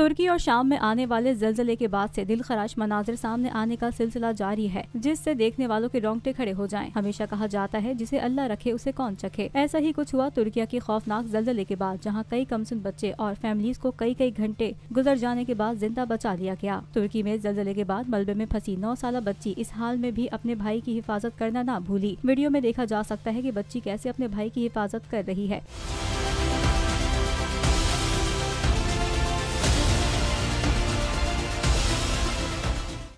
तुर्की और शाम में आने वाले ज़लज़ले के बाद से दिलखराश मनाजिर सामने आने का सिलसिला जारी है, जिससे देखने वालों के रोंगटे खड़े हो जाएं। हमेशा कहा जाता है जिसे अल्लाह रखे उसे कौन चखे। ऐसा ही कुछ हुआ तुर्किया के खौफनाक ज़लज़ले के बाद, जहां कई कमसिन बच्चे और फैमिलीज को कई घंटे गुजर जाने के बाद जिंदा बचा लिया गया। तुर्की में ज़लज़ले के बाद मलबे में फंसी 9 साल बच्ची इस हाल में भी अपने भाई की हिफाजत करना ना भूली। वीडियो में देखा जा सकता है कि बच्ची कैसे अपने भाई की हिफाजत कर रही है।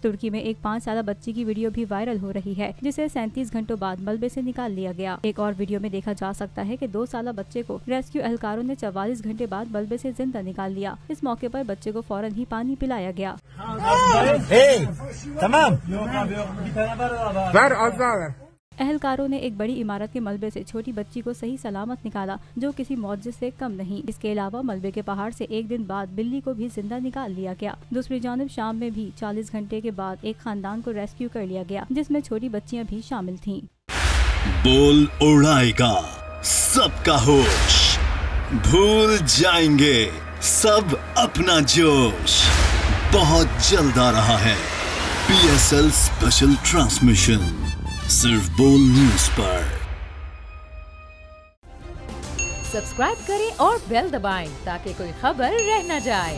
तुर्की में एक 5 साल बच्ची की वीडियो भी वायरल हो रही है, जिसे 37 घंटों बाद मलबे से निकाल लिया गया। एक और वीडियो में देखा जा सकता है कि 2 साल बच्चे को रेस्क्यू एहलकारों ने 44 घंटे बाद मलबे से जिंदा निकाल लिया। इस मौके पर बच्चे को फौरन ही पानी पिलाया गया। एहलकारों ने एक बड़ी इमारत के मलबे से छोटी बच्ची को सही सलामत निकाला, जो किसी मौजज़े से कम नहीं। इसके अलावा मलबे के पहाड़ से एक दिन बाद बिल्ली को भी जिंदा निकाल लिया गया। दूसरी जानिब शाम में भी 40 घंटे के बाद एक खानदान को रेस्क्यू कर लिया गया, जिसमें छोटी बच्चियां भी शामिल थीं। बोल उड़ाएगा सबका होश, भूल जाएंगे सब अपना जोश। बहुत जल्द आ रहा है PSL स्पेशल ट्रांसमिशन, सिर्फ बोल न्यूज पर। सब्सक्राइब करें और बेल दबाएं ताकि कोई खबर रह न जाए।